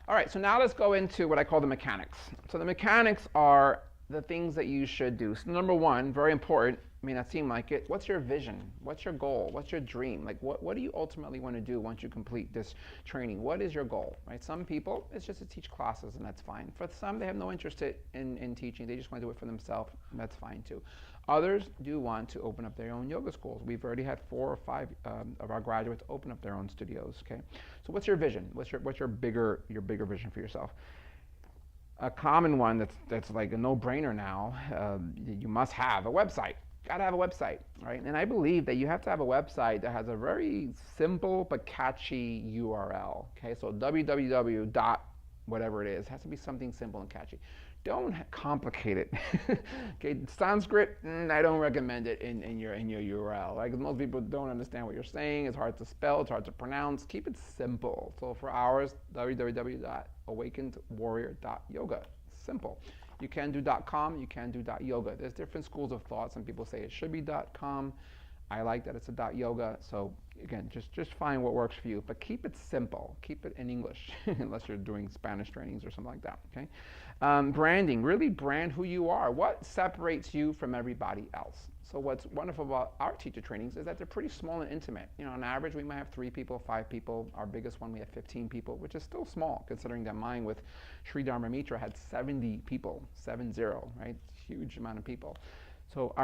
All right. So now let's go into what I call the mechanics. So the mechanics are the things that you should do. So number one, very important, may not seem like it, what's your vision? What's your goal? What's your dream? Like what do you ultimately want to do once you complete this training? What is your goal, right? Some people, it's just to teach classes, and that's fine. For some, they have no interest in teaching. They just want to do it for themselves, and that's fine too. Others do want to open up their own yoga schools. We've already had 4 or 5 of our graduates open up their own studios, okay? So what's your vision? What's your bigger vision for yourself? A common one that's like a no-brainer now, you must have a website. Gotta have a website, right? And I believe that you have to have a website that has a very simple but catchy URL, okay? So www dot whatever it is, has to be something simple and catchy. Don't complicate it. Okay, Sanskrit, I don't recommend it in your URL, right? Because most people don't understand what you're saying. It's hard to spell, it's hard to pronounce. Keep it simple. So for ours, www.awakenedwarrior.yoga. Simple. You can do .com, you can do .yoga. There's different schools of thought. Some people say it should be .com. I like that it's a .yoga. So again, just find what works for you, but keep it simple. Keep it in English, unless you're doing Spanish trainings or something like that, okay? Branding, really brand who you are. What separates you from everybody else? So what's wonderful about our teacher trainings is that they're pretty small and intimate. On average, we might have 3 people, 5 people. Our biggest one, we have 15 people, which is still small, considering that mine with Sri Dharma Mitra had 70 people, 70, right? Huge amount of people. So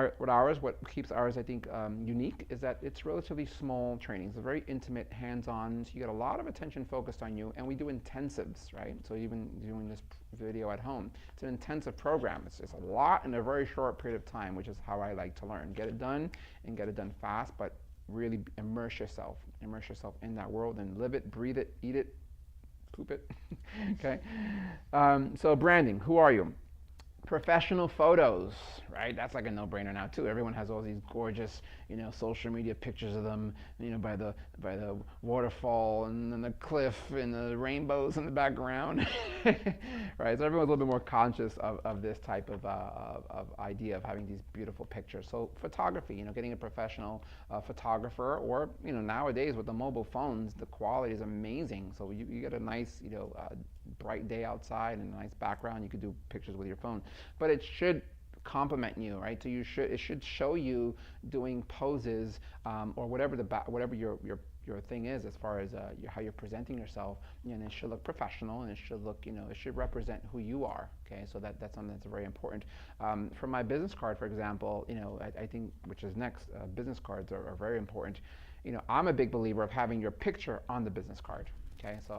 what keeps ours, I think, unique is that it's relatively small trainings. They're very intimate, hands-on. So you get a lot of attention focused on you, and we do intensives, right? So even doing this video at home, it's an intensive program. It's a lot in a very short period of time, which is how I like to learn. Get it done, and get it done fast, but really immerse yourself in that world and live it, breathe it, eat it, poop it. Okay. So branding. Who are you? Professional photos, right? That's like a no-brainer now too. Everyone has all these gorgeous, social media pictures of them, by the waterfall and then the cliff and the rainbows in the background, right? So everyone's a little bit more conscious of this type of idea of having these beautiful pictures. So photography, getting a professional photographer, or nowadays with the mobile phones, the quality is amazing. So you get a nice, bright day outside and a nice background. You could do pictures with your phone, but it should compliment you, right? So it should show you doing poses or whatever your thing is as far as how you're presenting yourself, and it should look professional, and it should look, it should represent who you are. Okay, so that's something that's very important. For my business card, for example, I think, which is next, business cards are very important. I'm a big believer of having your picture on the business card. Okay, so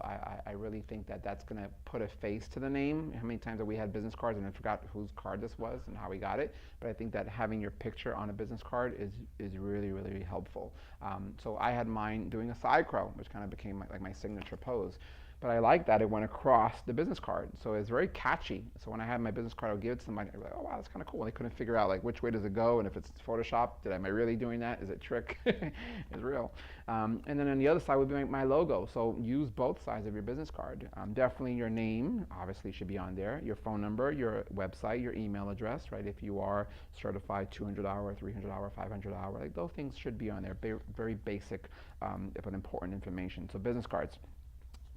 I really think that that's going to put a face to the name. How many times have we had business cards and I forgot whose card this was and how we got it? But I think that having your picture on a business card is really, really, really helpful. So I had mine doing a side crow, which kind of became like my signature pose. But I like that it went across the business card, so it's very catchy. So when I had my business card, I would give it to somebody, I'd be like, oh wow, that's kind of cool. And they couldn't figure out like which way does it go, and if it's Photoshop, am I really doing that? Is it trick? It's real. And then on the other side would be my logo. So use both sides of your business card. Definitely your name, obviously, should be on there. Your phone number, your website, your email address, right? If you are certified 200 hour, 300 hour, 500 hour, like those things should be on there. Very basic, but important information. So business cards.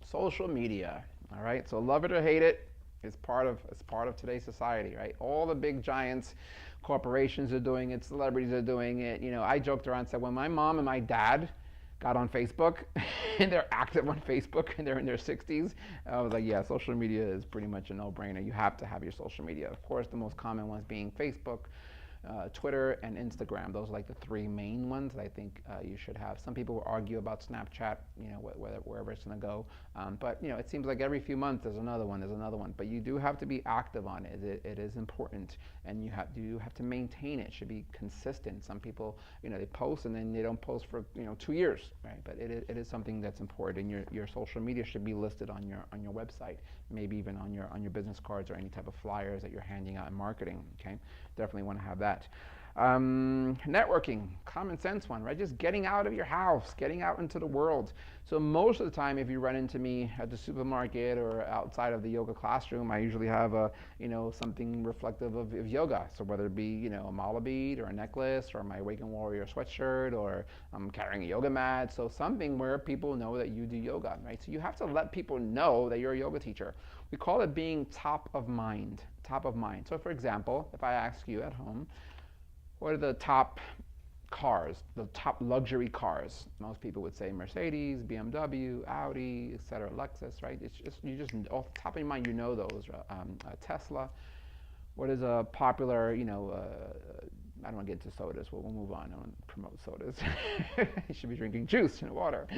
Social media, all right? So love it or hate it, it's part of today's society, right? All the big giants, corporations are doing it, celebrities are doing it. I joked around and said when my mom and my dad got on Facebook and they're active on Facebook and they're in their 60s, I was like, yeah, social media is pretty much a no-brainer. You have to have your social media. Of course, the most common ones being Facebook, Twitter, and Instagram. Those are like the three main ones that I think you should have. Some people will argue about Snapchat, wherever it's going to go. But it seems like every few months there's another one. But you do have to be active on it. It is important, and you have to maintain it. It should be consistent. Some people, they post and then they don't post for 2 years, right? But it is something that's important. And your social media should be listed on your website, maybe even on your business cards or any type of flyers that you're handing out in marketing. Okay, definitely want to have that. Networking, common sense one, right? Just getting out of your house, getting out into the world. So most of the time, if you run into me at the supermarket or outside of the yoga classroom, I usually have something reflective of yoga. So whether it be, a mala bead or a necklace or my Awaken Warrior sweatshirt, or I'm carrying a yoga mat. So something where people know that you do yoga, right? So you have to let people know that you're a yoga teacher. We call it being top of mind, top of mind. So for example, if I ask you at home, what are the top cars, the top luxury cars? Most people would say Mercedes, BMW, Audi, etc., Lexus, right? It's just, off the top of your mind, those. Tesla. What is a popular, I don't want to get into sodas. We'll move on. I don't want to promote sodas. You should be drinking juice and water.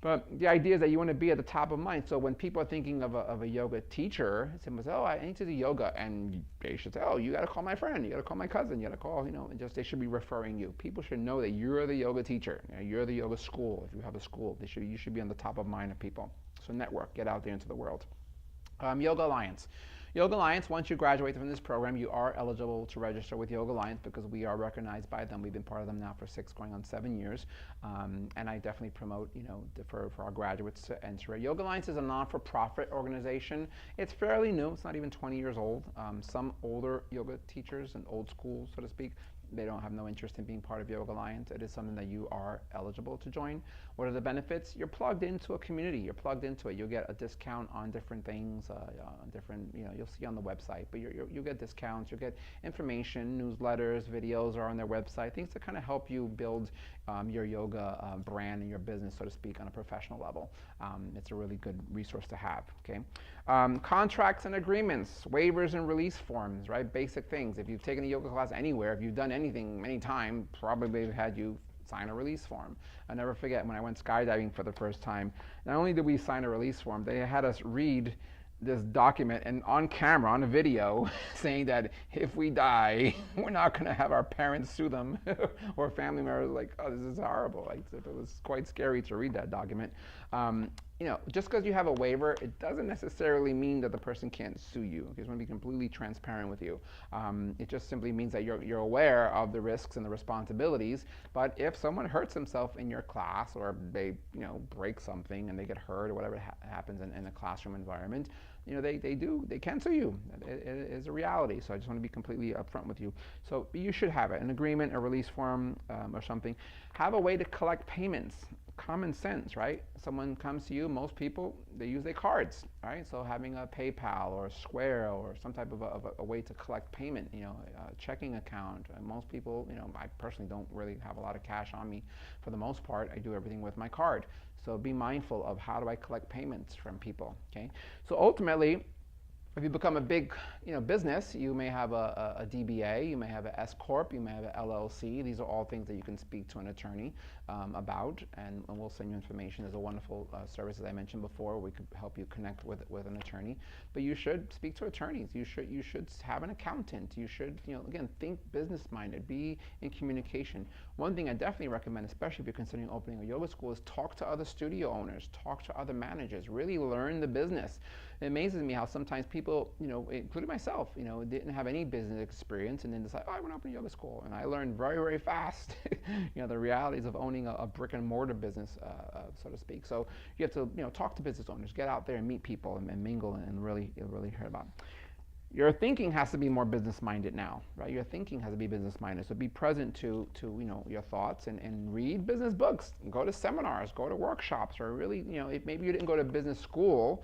But the idea is that you want to be at the top of mind. So when people are thinking of a yoga teacher, someone says, oh, I need to do yoga. And they should say, oh, you got to call my friend. You got to call my cousin. You got to call, and just they should be referring you. People should know that you're the yoga teacher. You're the yoga school. If you have a school, you should be on the top of mind of people. So network, get out there into the world. Yoga Alliance. Yoga Alliance, once you graduate from this program, you are eligible to register with Yoga Alliance because we are recognized by them. We've been part of them now for 6, going on 7 years. And I definitely promote, for our graduates to enter it. Yoga Alliance is a non-for-profit organization. It's fairly new. It's not even 20 years old. Some older yoga teachers and old school, so to speak, they don't have no interest in being part of Yoga Alliance. It is something that you are eligible to join. What are the benefits? You're plugged into a community. You're plugged into it. You'll get a discount on different things, you'll see on the website, but you'll get discounts. You'll get information, newsletters, videos are on their website, things to kind of help you build your yoga brand and your business, so to speak, on a professional level. It's a really good resource to have, okay? Contracts and agreements, waivers and release forms, right? Basic things. If you've taken a yoga class anywhere, if you've done anything many times, probably they've had you sign a release form. I never forget when I went skydiving for the first time, not only did we sign a release form, they had us read this document and on camera, on a video, saying that if we die, we're not going to have our parents sue them or family members. Like, oh, this is horrible. Like, it was quite scary to read that document. Just because you have a waiver, it doesn't necessarily mean that the person can't sue you. I just want to be completely transparent with you. It just simply means that you're aware of the risks and the responsibilities. But if someone hurts themselves in your class, or they break something and they get hurt, or whatever happens in a classroom environment, they can sue you. It is a reality. So I just want to be completely upfront with you. So you should have it, an agreement, a release form, or something. Have a way to collect payments. common sense, right? Someone comes to you, most people, they use their cards, right? So having a PayPal or a Square or some type of a way to collect payment, a checking account. Most people, I personally don't really have a lot of cash on me for the most part. I do everything with my card. So be mindful of how do I collect payments from people, okay? So ultimately, if you become a big business, you may have a DBA, you may have an S Corp, you may have an LLC. These are all things that you can speak to an attorney about, and we'll send you information. There's a wonderful service, as I mentioned before, we could help you connect with an attorney. But you should speak to attorneys. You should have an accountant. You should, again, think business-minded, be in communication. One thing I definitely recommend, especially if you're considering opening a yoga school, is talk to other studio owners, talk to other managers, really learn the business. It amazes me how sometimes people, including myself, didn't have any business experience and then decide, oh, I want to open a yoga school. And I learned very, very fast, the realities of owning a brick and mortar business, so to speak. So you have to, talk to business owners, get out there and meet people and mingle and really hear about it. Your thinking has to be more business-minded now, right? Your thinking has to be business-minded. So be present to your thoughts and read business books. Go to seminars, go to workshops, or really, maybe you didn't go to business school,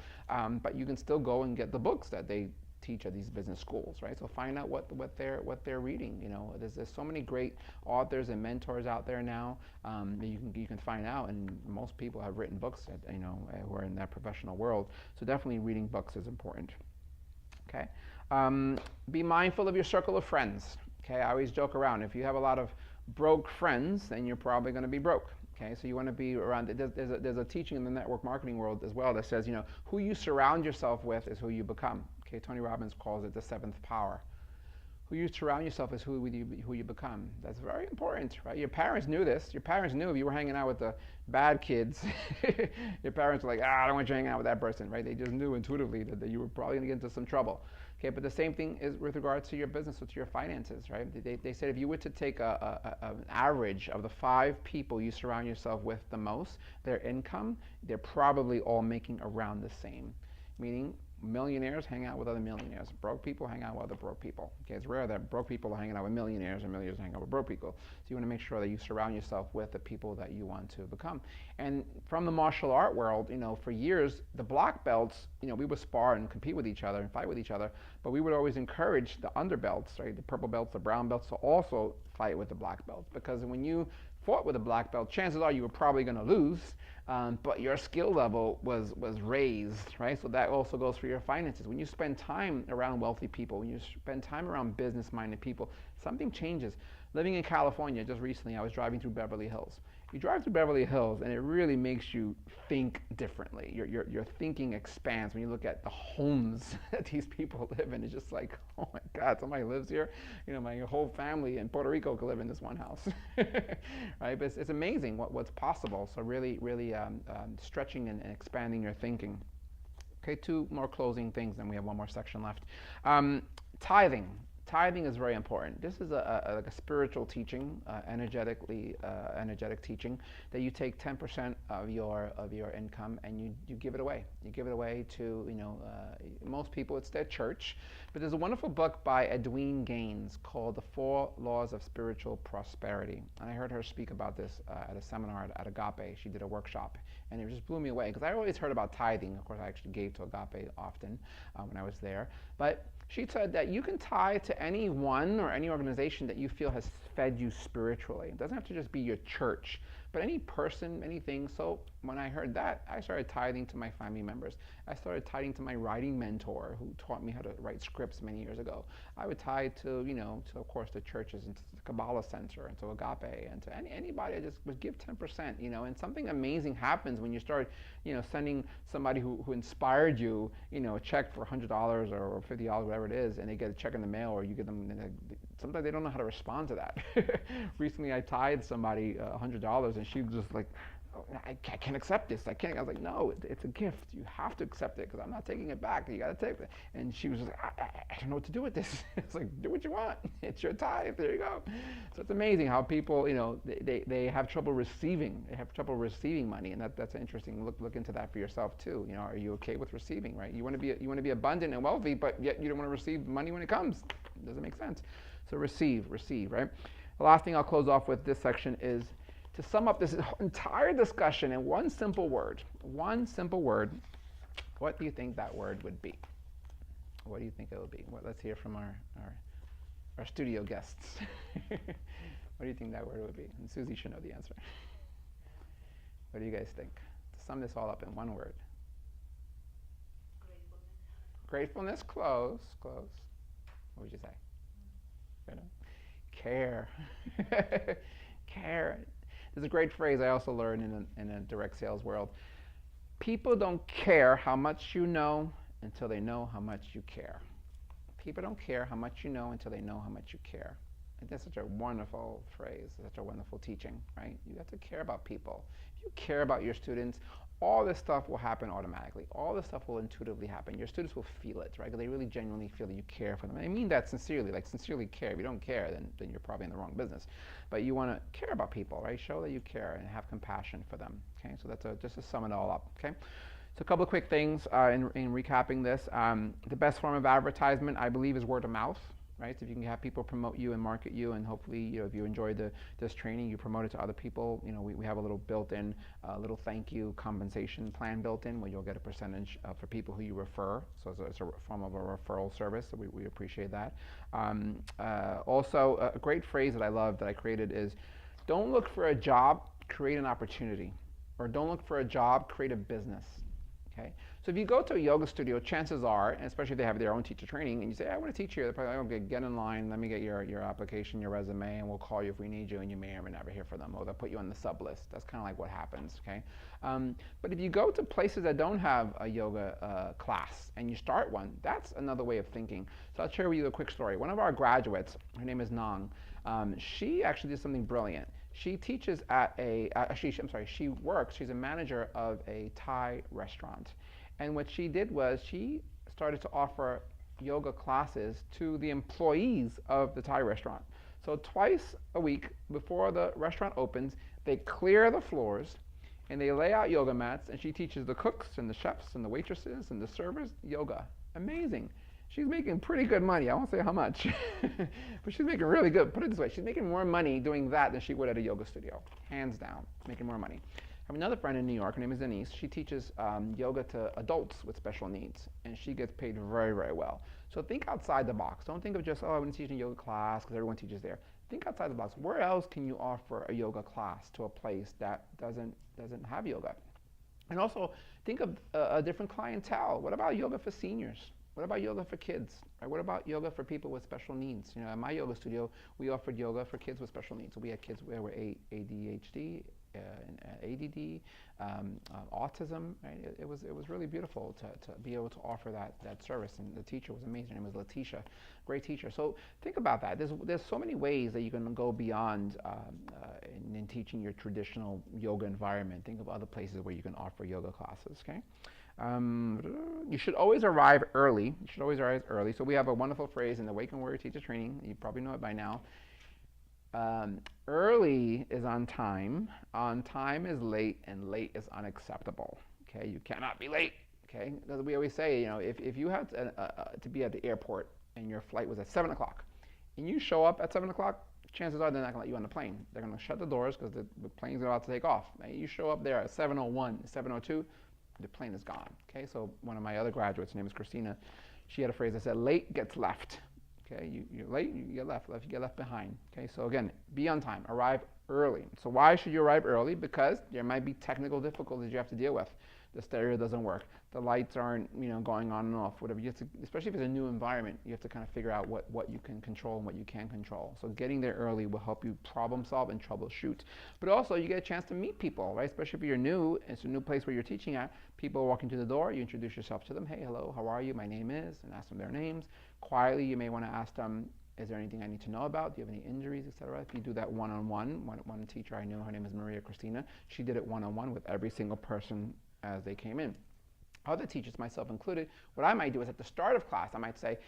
but you can still go and get the books that they teach at these business schools, right? So find out what they're reading. There's so many great authors and mentors out there now that you can find out, and most people have written books that, who are in that professional world. So definitely reading books is important. Okay. Be mindful of your circle of friends. Okay, I always joke around. If you have a lot of broke friends, then you're probably going to be broke. Okay, so you want to be around. There's a teaching in the network marketing world as well that says, who you surround yourself with is who you become. Okay, Tony Robbins calls it the seventh power. Who you surround yourself is who you become. That's very important, right? Your parents knew this. Your parents knew if you were hanging out with the bad kids, your parents were like, I don't want you hanging out with that person, right? They just knew intuitively that you were probably going to get into some trouble. Okay, but the same thing is with regards to your business or to your finances, right? They said if you were to take an average of the 5 people you surround yourself with the most, their income, they're probably all making around the same, meaning millionaires hang out with other millionaires. Broke people hang out with other broke people. Okay, it's rare that broke people are hanging out with millionaires and millionaires hang out with broke people. So you want to make sure that you surround yourself with the people that you want to become. And from the martial art world, for years, the black belts, we would spar and compete with each other and fight with each other, but we would always encourage the underbelts, right, the purple belts, the brown belts, to also fight with the black belts, because when you fought with a black belt, chances are you were probably going to lose, but your skill level was raised, right? So that also goes for your finances. When you spend time around wealthy people, when you spend time around business-minded people, something changes. Living in California, just recently, I was driving through Beverly Hills. You drive through Beverly Hills, and it really makes you think differently. Your thinking expands when you look at the homes that these people live in. It's just like, oh my God, somebody lives here. My whole family in Puerto Rico could live in this one house, right? But it's amazing what's possible. So really stretching and expanding your thinking. Okay, 2 more closing things, then we have 1 more section left. Tithing. Tithing is very important. This is like a spiritual teaching, energetic teaching, that you take 10% of your income and you give it away. You give it away to most people it's their church, but there's a wonderful book by Edwene Gaines called The 4 Laws of Spiritual Prosperity. And I heard her speak about this at a seminar at Agape. She did a workshop, and it just blew me away because I always heard about tithing. Of course, I actually gave to Agape often when I was there, but she said that you can tithe to anyone or any organization that you feel has fed you spiritually. It doesn't have to just be your church, but any person, anything. So when I heard that, I started tithing to my family members. I started tithing to my writing mentor who taught me how to write scripts many years ago. I would tithe to, to of course the churches and to the Kabbalah Center and to Agape and to anybody. I just would give 10%, and something amazing happens when you start, sending somebody who inspired you, a check for $100 or $50, whatever it is, and they get a check in the mail, or you get them, sometimes they don't know how to respond to that. Recently I tithed somebody $100 and she was just like, oh, I can't accept this. I can't. I was like, no, it's a gift. You have to accept it because I'm not taking it back. You got to take it. And she was just like, I don't know what to do with this. It's like, do what you want. It's your tithe. There you go. So it's amazing how people, they have trouble receiving. They have trouble receiving money, and that's interesting. Look into that for yourself too. Are you okay with receiving? Right? You want to be abundant and wealthy, but yet you don't want to receive money when it comes. It doesn't make sense. So receive, right? The last thing I'll close off with this section is To sum up this entire discussion in one simple word, what do you think that word would be? What do you think it would be? Well, let's hear from our studio guests. What do you think that word would be? And Susie should know the answer. What do you guys think? To sum this all up in one word. Gratefulness. Gratefulness, close. What would you say? Care. Care. There's a great phrase I also learned in a direct sales world. People don't care how much you know until they know how much you care. People don't care how much you know until they know how much you care. And that's such a wonderful phrase, such a wonderful teaching, right? You have to care about people. If you care about your students, all this stuff will happen automatically. All this stuff will intuitively happen. Your students will feel it, right? They really genuinely feel that you care for them. And I mean that sincerely, like sincerely care. If you don't care, then you're probably in the wrong business. But you want to care about people, right? Show that you care and have compassion for them, okay? So that's just to sum it all up, okay? So a couple of quick things in recapping this. The best form of advertisement, I believe, is word of mouth. Right? So if you can have people promote you and market you, and hopefully, if you enjoy this training, you promote it to other people. We have a little built-in, little thank you compensation plan built in, where you'll get a percentage for people who you refer. So it's a form of a referral service. So we appreciate that. Also, a great phrase that I love that I created is, don't look for a job, create an opportunity, or don't look for a job, create a business. Okay? So if you go to a yoga studio, chances are, and especially if they have their own teacher training, and you say, I want to teach you, they're probably like, okay, get in line, let me get your application, your resume, and we'll call you if we need you, and you may or may never hear from them, or they'll put you on the sub list. That's kind of like what happens, okay? But if you go to places that don't have a yoga class, and you start one, that's another way of thinking. So I'll share with you a quick story. One of our graduates, her name is Nong, she actually did something brilliant. She teaches at she's a manager of a Thai restaurant. And what she did was she started to offer yoga classes to the employees of the Thai restaurant. So twice a week before the restaurant opens, they clear the floors and they lay out yoga mats, and she teaches the cooks and the chefs and the waitresses and the servers yoga. Amazing. She's making pretty good money. I won't say how much, but she's making really good. Put it this way, she's making more money doing that than she would at a yoga studio. Hands down, making more money. I have another friend in New York, her name is Denise. She teaches yoga to adults with special needs, and she gets paid very, very well. So think outside the box. Don't think of just, oh, I'm teaching a yoga class because everyone teaches there. Think outside the box. Where else can you offer a yoga class to a place that doesn't have yoga? And also think of a different clientele. What about yoga for seniors? What about yoga for kids? Right? What about yoga for people with special needs? At my yoga studio, we offered yoga for kids with special needs. So we had kids who were ADHD, ADD, autism. Right? It was really beautiful to be able to offer that service, and the teacher was amazing. Her name was Letitia, great teacher. So think about that. There's so many ways that you can go beyond in teaching your traditional yoga environment. Think of other places where you can offer yoga classes. Okay. You should always arrive early. So we have a wonderful phrase in the Wake and Warrior Teacher Training. You probably know it by now. Early is on time is late, and late is unacceptable. Okay, you cannot be late. Okay, as we always say, if you have to be at the airport and your flight was at 7 o'clock, and you show up at 7 o'clock, chances are they're not going to let you on the plane. They're going to shut the doors because the plane's about to take off. Right? You show up there at 7:01, 7:02. The plane is gone. Okay, so one of my other graduates, her name is Christina, she had a phrase that said, late gets left. Okay, you're late, you get left, you get left behind. Okay, so again, be on time, arrive early. So why should you arrive early? Because there might be technical difficulties you have to deal with. The stereo doesn't work. The lights aren't, going on and off, whatever. You have to, especially if it's a new environment, you have to kind of figure out what you can control and what you can't control. So getting there early will help you problem solve and troubleshoot. But also, you get a chance to meet people, right? Especially if you're new, it's a new place where you're teaching at. People walk into the door, you introduce yourself to them. Hey, hello, how are you? My name is, and ask them their names. Quietly, you may want to ask them, is there anything I need to know about? Do you have any injuries, etc.? If you do that one-on-one, one teacher I know, her name is Maria Christina, she did it one-on-one with every single person as they came in. Other teachers, myself included, what I might do is at the start of class, I might say,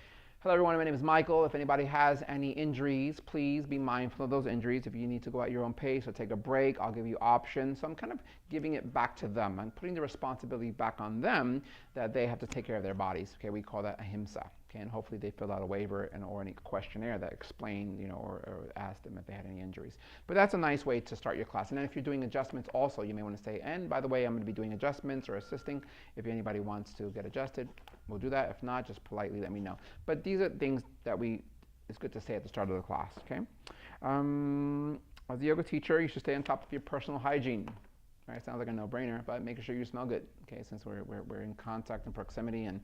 hello everyone, my name is Michael. If anybody has any injuries, please be mindful of those injuries. If you need to go at your own pace or take a break, I'll give you options. So I'm kind of giving it back to them. I'm putting the responsibility back on them that they have to take care of their bodies. Okay, we call that ahimsa. Okay, and hopefully they filled out a waiver or any questionnaire that explained, or asked them if they had any injuries. But that's a nice way to start your class. And then if you're doing adjustments also, you may want to say, and by the way, I'm going to be doing adjustments or assisting. If anybody wants to get adjusted, we'll do that. If not, just politely let me know. But these are things that it's good to say at the start of the class, okay? As a yoga teacher, you should stay on top of your personal hygiene. Right? Sounds like a no-brainer, but making sure you smell good, okay? Since we're in contact and proximity, and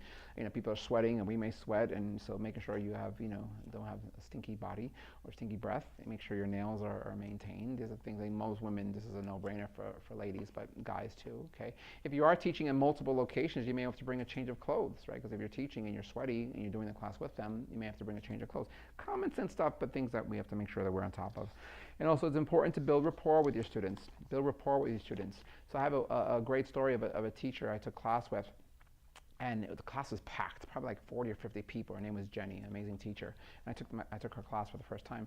people are sweating, and we may sweat, and so making sure you have don't have a stinky body or stinky breath. And make sure your nails are maintained. These are things that most women, this is a no-brainer for ladies, but guys too, okay? If you are teaching in multiple locations, you may have to bring a change of clothes, right? Because if you're teaching and you're sweaty and you're doing the class with them, you may have to bring a change of clothes. Common sense stuff, but things that we have to make sure that we're on top of. And also, it's important to build rapport with your students. Build rapport with your students. So I have a great story of a teacher I took class with, and the class was packed, probably like 40 or 50 people. Her name was Jenny, an amazing teacher. And I took her class for the first time.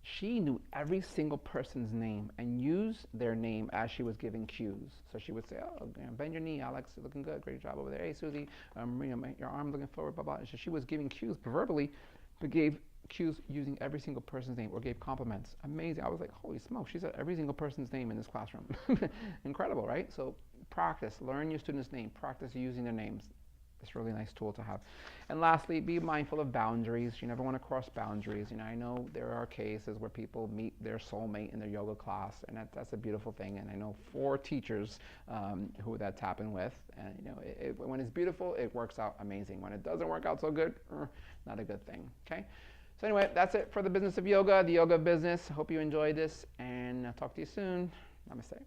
She knew every single person's name and used their name as she was giving cues. So she would say, "Oh, bend your knee, Alex, you're looking good, great job over there. Hey, Susie, your arm looking forward, blah, blah." So she was giving cues verbally, but gave cues using every single person's name, or gave compliments. Amazing. I was like, holy smoke, she said every single person's name in this classroom. Incredible, right? So practice, learn your students' name, practice using their names. It's a really nice tool to have. And lastly, be mindful of boundaries. You never want to cross boundaries. I know there are cases where people meet their soulmate in their yoga class, and that's a beautiful thing. And I know 4 teachers who that's happened with. And when it's beautiful, it works out amazing. When it doesn't work out so good, not a good thing. Okay. So anyway, that's it for the business of yoga, the yoga business. Hope you enjoyed this, and I'll talk to you soon. Namaste.